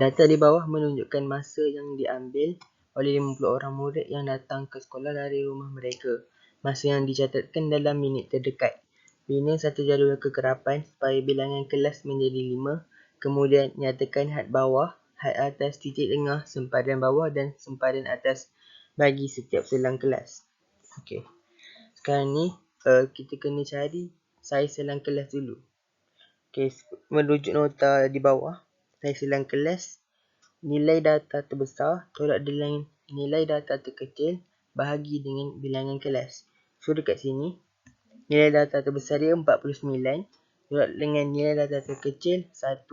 Data di bawah menunjukkan masa yang diambil oleh 50 orang murid yang datang ke sekolah dari rumah mereka. Masa yang dicatatkan dalam minit terdekat. Bina satu jadual kekerapan supaya bilangan kelas menjadi 5. Kemudian nyatakan had bawah, had atas, titik tengah, sempadan bawah dan sempadan atas bagi setiap selang kelas. Okey. Sekarang ni kita kena cari saiz selang kelas dulu. Okey, merujuk nota di bawah, saiz selang kelas, nilai data terbesar tolak dengan nilai data terkecil bahagi dengan bilangan kelas. So dekat sini, nilai data terbesar dia 49 tolak dengan nilai data terkecil 1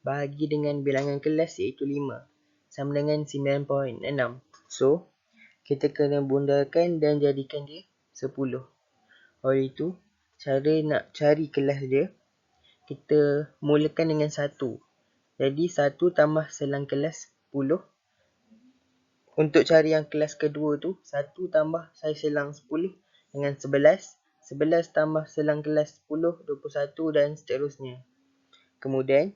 bahagi dengan bilangan kelas iaitu 5 sama dengan 9.6. So, kita kena bundakan dan jadikan dia 10. Oleh itu, cara nak cari kelas dia, kita mulakan dengan 1. Jadi 1 tambah selang kelas 10. Untuk cari yang kelas kedua tu, 1 tambah saiz selang 10 dengan 11. 11 tambah selang kelas 10, 21 dan seterusnya. Kemudian,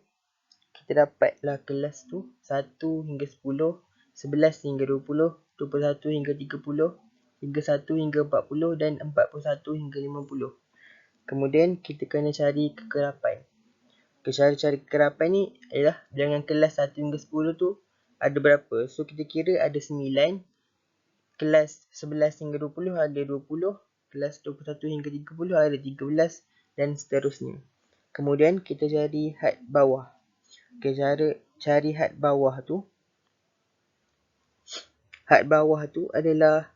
kita dapatlah kelas tu 1 hingga 10, 11 hingga 20, 21 hingga 30, 31 hingga 40 dan 41 hingga 50. Kemudian, kita kena cari kekerapan. Cara-cara kekerapan ni ialah bilangan kelas 1 hingga 10 tu ada berapa. So, kita kira ada 9. Kelas 11 hingga 20 ada 20. Kelas 21 hingga 30 ada 13 dan seterusnya. Kemudian kita cari had bawah. Okay, cara cari had bawah tu. Had bawah tu adalah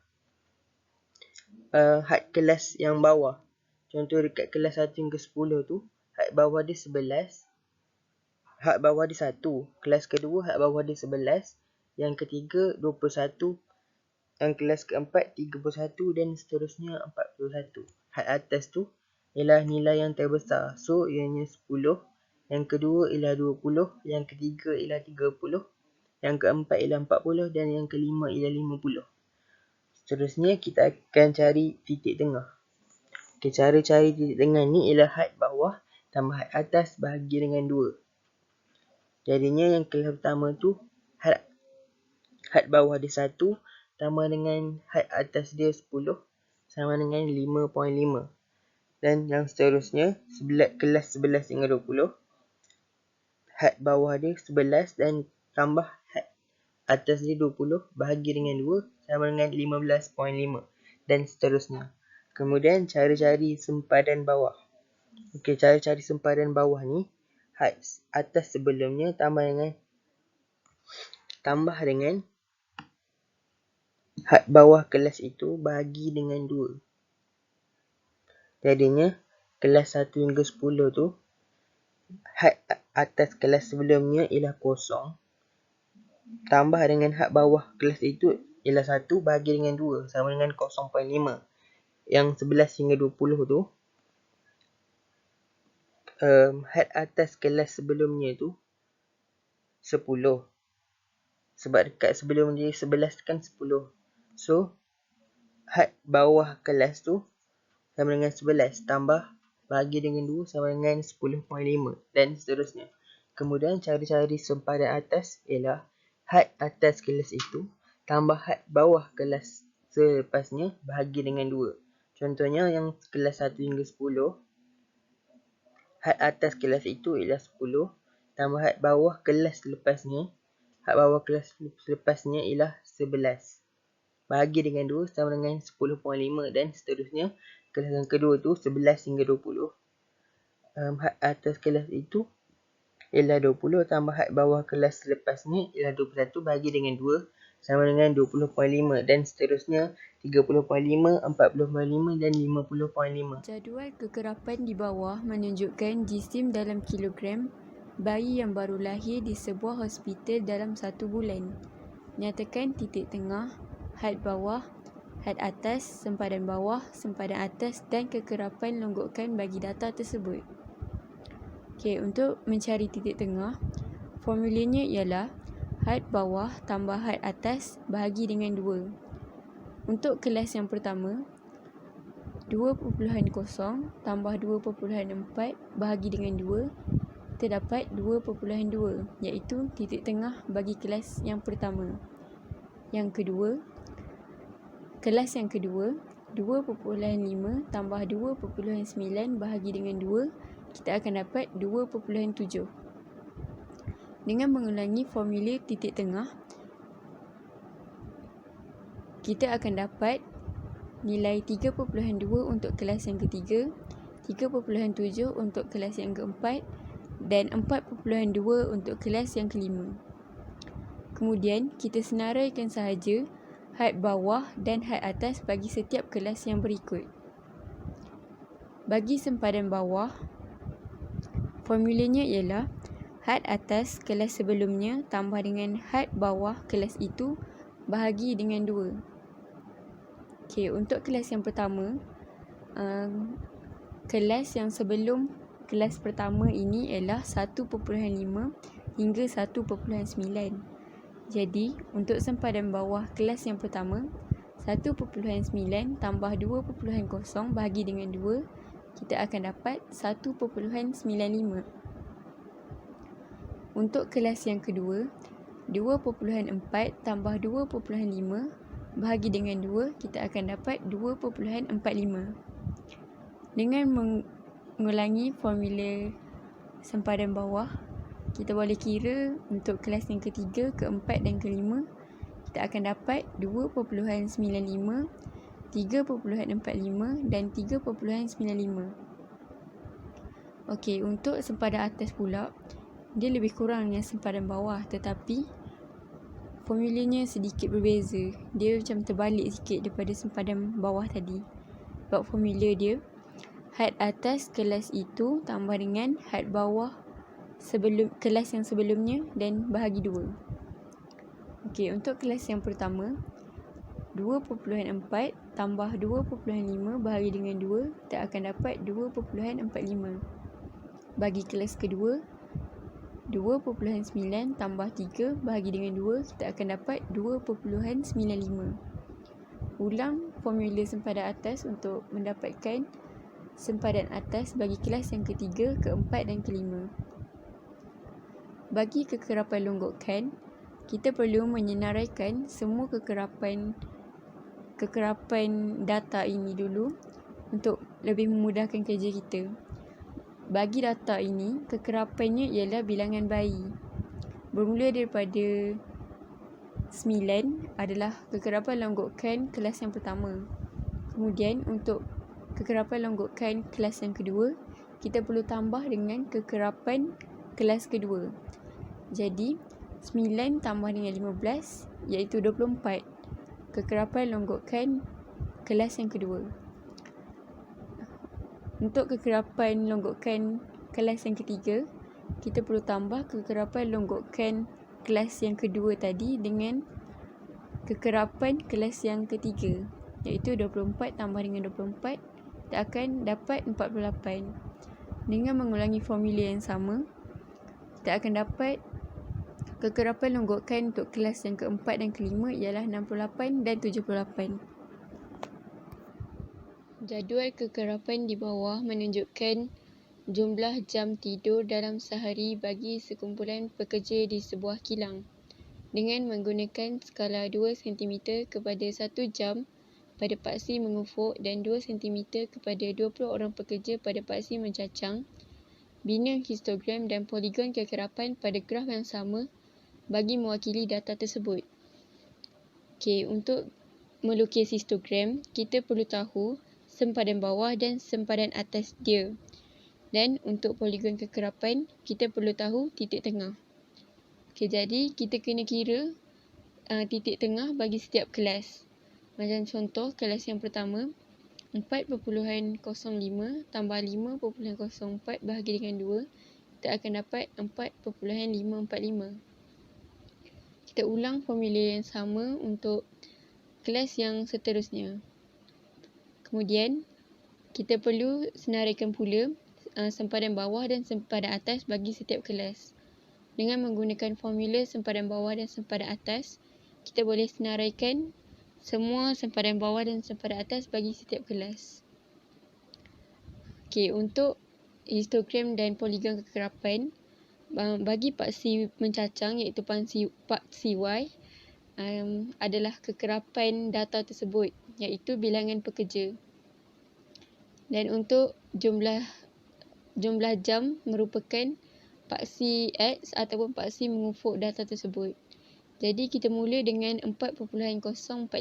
had kelas yang bawah. Contoh dekat kelas 1 hingga 10 tu, had bawah dia 11. Had bawah dia 1. Kelas kedua had bawah dia 11. Yang ketiga 21. Yang kelas keempat 31 dan seterusnya 41. Had atas tu ialah nilai yang terbesar. So ianya 10. Yang kedua ialah 20. Yang ketiga ialah 30. Yang keempat ialah 40 dan yang kelima ialah 50. Seterusnya kita akan cari titik tengah. Okay, cara cari titik tengah ni ialah had bawah tambah had atas bahagi dengan 2. Jadinya yang kelas pertama tu had bawah dia 1 tambah dengan had atas dia 10 sama dengan 5.5. Dan yang seterusnya, kelas 11 hingga 20, had bawah dia 11 dan tambah had atas dia 20 bahagi dengan 2 sama dengan 15.5 dan seterusnya. Kemudian cara cari sempadan bawah. Okey, cara cari sempadan bawah ni, had atas sebelumnya tambah dengan had bawah kelas itu bahagi dengan 2. Jadinya, kelas 1 hingga 10 tu, had atas kelas sebelumnya ialah 0. Tambah dengan had bawah kelas itu ialah 1 bahagi dengan 2 sama dengan 0.5. Yang 11 hingga 20 tu, had atas kelas sebelumnya tu 10. Sebab dekat sebelum dia 11 kan 10. So, had bawah kelas tu sama dengan 11 tambah bahagi dengan 2 sama dengan 10.5 dan seterusnya. Kemudian cara cari sempadan atas ialah had atas kelas itu tambah had bawah kelas selepasnya bahagi dengan 2. Contohnya yang kelas 1 hingga 10, had atas kelas itu ialah 10 tambah had bawah kelas selepasnya. Had bawah kelas selepasnya ialah 11. Bahagi dengan 2 sama dengan 10.5 dan seterusnya. Kelas yang kedua tu 11 hingga 20. Had atas kelas itu ialah 20 tambah had bawah kelas selepasnya ialah 21 bahagi dengan 2 sama dengan 20.5 dan seterusnya 30.5, 40.5 dan 50.5. Jadual kekerapan di bawah menunjukkan jisim dalam kilogram bayi yang baru lahir di sebuah hospital dalam 1 bulan. Nyatakan titik tengah, had bawah, had atas, sempadan bawah, sempadan atas dan kekerapan longgokan bagi data tersebut. Okey, untuk mencari titik tengah, formulanya ialah had bawah tambah had atas bahagi dengan 2. Untuk kelas yang pertama, 2.0 tambah 2.4 bahagi dengan 2 kita dapat 2.2 iaitu titik tengah bagi kelas yang pertama. Yang kedua, kelas yang kedua, 2.5 tambah 2.9 bahagi dengan 2, kita akan dapat 2.7. Dengan mengulangi formula titik tengah, kita akan dapat nilai 3.2 untuk kelas yang ketiga, 3.7 untuk kelas yang keempat dan 4.2 untuk kelas yang kelima. Kemudian, kita senaraikan sahaja had bawah dan had atas bagi setiap kelas yang berikut. Bagi sempadan bawah, formulanya ialah had atas kelas sebelumnya tambah dengan had bawah kelas itu bahagi dengan 2. Okey, untuk kelas yang pertama, kelas yang sebelum kelas pertama ini ialah 1.5 hingga 1.9. Jadi, untuk sempadan bawah kelas yang pertama, 1.9 tambah 2.0 bahagi dengan 2, kita akan dapat 1.95. Untuk kelas yang kedua, 2.4 tambah 2.5 bahagi dengan 2, kita akan dapat 2.45. Dengan mengulangi formula sempadan bawah, kita boleh kira untuk kelas yang ketiga, keempat dan kelima, kita akan dapat 2.95, 3.45 dan 3.95. Okey, untuk sempadan atas pula, dia lebih kurang dengan sempadan bawah, tetapi formulanya sedikit berbeza. Dia macam terbalik sikit daripada sempadan bawah tadi. Sebab formula dia, had atas kelas itu tambah dengan had bawah sebelum kelas yang sebelumnya dan bahagi 2. Okey, untuk kelas yang pertama, 2.4 tambah 2.5 bahagi dengan 2, kita akan dapat 2.45. Bagi kelas kedua, 2.9 tambah 3 bahagi dengan 2, kita akan dapat 2.95. Ulang formula sempadan atas untuk mendapatkan sempadan atas bagi kelas yang ketiga, keempat dan kelima. Bagi kekerapan longgokan, kita perlu menyenaraikan semua kekerapan data ini dulu untuk lebih memudahkan kerja kita. Bagi data ini, kekerapannya ialah bilangan bayi. Bermula daripada 9 adalah kekerapan longgokan kelas yang pertama. Kemudian untuk kekerapan longgokan kelas yang kedua, kita perlu tambah dengan kekerapan kelas kedua. Jadi, 9 tambah dengan 15 iaitu 24. Kekerapan longgokan kelas yang kedua. Untuk kekerapan longgokan kelas yang ketiga, kita perlu tambah kekerapan longgokan kelas yang kedua tadi dengan kekerapan kelas yang ketiga, iaitu 24 tambah dengan 24, kita akan dapat 48. Dengan mengulangi formula yang sama, kita akan dapat kekerapan longgokan untuk kelas yang keempat dan kelima ialah 68 dan 78. Jadual kekerapan di bawah menunjukkan jumlah jam tidur dalam sehari bagi sekumpulan pekerja di sebuah kilang dengan menggunakan skala 2 cm kepada 1 jam pada paksi mengufuk dan 2 cm kepada 20 orang pekerja pada paksi mencacang. Bina histogram dan poligon kekerapan pada graf yang sama bagi mewakili data tersebut. Okey, untuk melukis histogram, kita perlu tahu sempadan bawah dan sempadan atas dia. Dan untuk poligon kekerapan, kita perlu tahu titik tengah. Okey, jadi kita kena kira titik tengah bagi setiap kelas. Macam contoh, kelas yang pertama, 4.05 tambah 5.04 bahagi dengan 2, kita akan dapat 4.545. Kita ulang formula yang sama untuk kelas yang seterusnya. Kemudian, kita perlu senaraikan pula sempadan bawah dan sempadan atas bagi setiap kelas. Dengan menggunakan formula sempadan bawah dan sempadan atas, kita boleh senaraikan semua sempadan bawah dan sempadan atas bagi setiap kelas. Okey, untuk histogram dan poligon kekerapan, Bagi paksi mencacang iaitu paksi Y adalah kekerapan data tersebut iaitu bilangan pekerja. Dan untuk jumlah jam merupakan paksi X ataupun paksi mengufuk data tersebut. Jadi kita mula dengan 4.045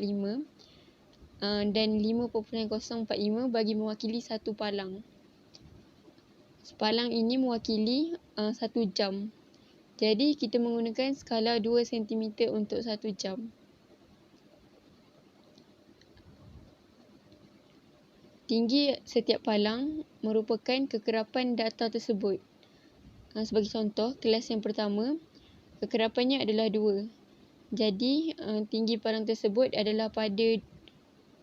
dan 5.045 bagi mewakili satu palang. Palang ini mewakili 1 jam. Jadi kita menggunakan skala 2 cm untuk 1 jam. Tinggi setiap palang merupakan kekerapan data tersebut. Sebagai contoh, kelas yang pertama, kekerapannya adalah 2. Jadi, tinggi palang tersebut adalah pada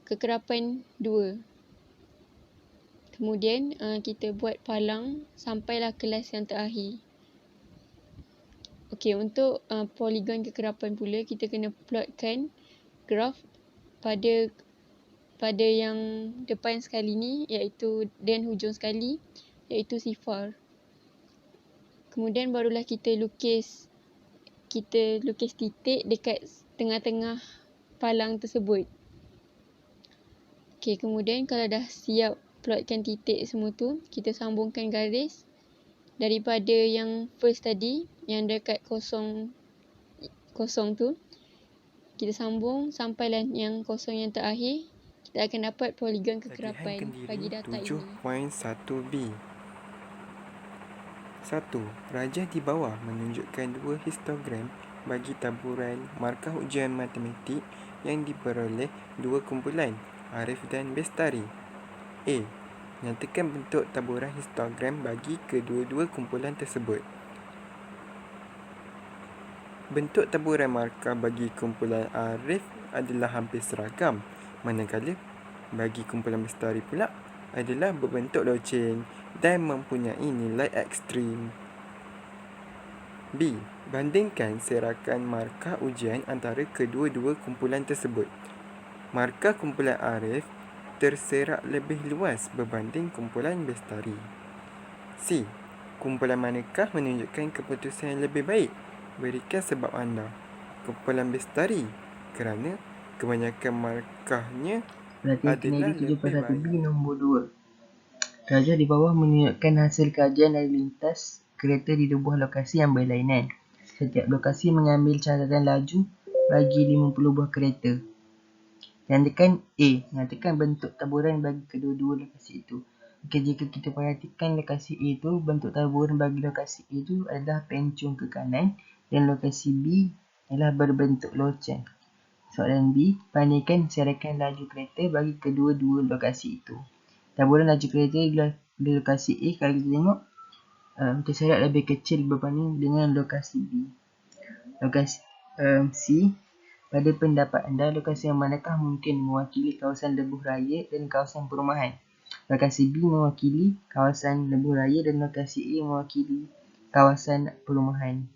kekerapan 2. Kemudian, kita buat palang sampailah kelas yang terakhir. Okey, untuk poligon kekerapan pula, kita kena plotkan graf pada yang depan sekali ni, iaitu dan hujung sekali, iaitu sifar. Kemudian barulah kita lukis titik dekat tengah-tengah palang tersebut. Okey, kemudian kalau dah siap plotkan titik semua tu, kita sambungkan garis daripada yang first tadi, yang dekat kosong tu, kita sambung sampailah yang kosong yang terakhir. Kita akan dapat poligon kekerapan bagi data ini. 7.1b. 1. Rajah di bawah menunjukkan 2 histogram bagi taburan markah ujian matematik yang diperoleh 2 kumpulan, Arif dan Bestari. A. Nyatakan bentuk taburan histogram bagi kedua-dua kumpulan tersebut. Bentuk taburan markah bagi kumpulan Arif adalah hampir seragam, manakala bagi kumpulan Bestari pula adalah berbentuk loceng dan mempunyai nilai ekstrim. B. Bandingkan serakan markah ujian antara kedua-dua kumpulan tersebut. Markah kumpulan Arif terserak lebih luas berbanding kumpulan Bestari. C. Kumpulan manakah menunjukkan keputusan yang lebih baik? Berikan sebab anda. Kumpulan Bestari kerana kebanyakan markahnya adalah lebih baik. B nombor 2. Rajah di bawah menunjukkan hasil kajian lalu lintas kereta di 2 buah lokasi yang berlainan. Setiap lokasi mengambil catatan laju bagi 50 buah kereta. Nyatakan A. Nyatakan bentuk taburan bagi kedua-dua lokasi itu. Okey, jika kita perhatikan lokasi A itu, bentuk taburan bagi lokasi A itu adalah pencung ke kanan dan lokasi B adalah berbentuk loceng. Soalan B, bandingkan serakan laju kereta bagi kedua-dua lokasi itu. Taburan laju kereta di lokasi A, kalau kita tengok terserak lebih kecil berbanding dengan lokasi B. Lokasi C, pada pendapat anda, lokasi yang manakah mungkin mewakili kawasan lebuh raya dan kawasan perumahan? Lokasi B mewakili kawasan lebuh raya dan lokasi A mewakili kawasan perumahan.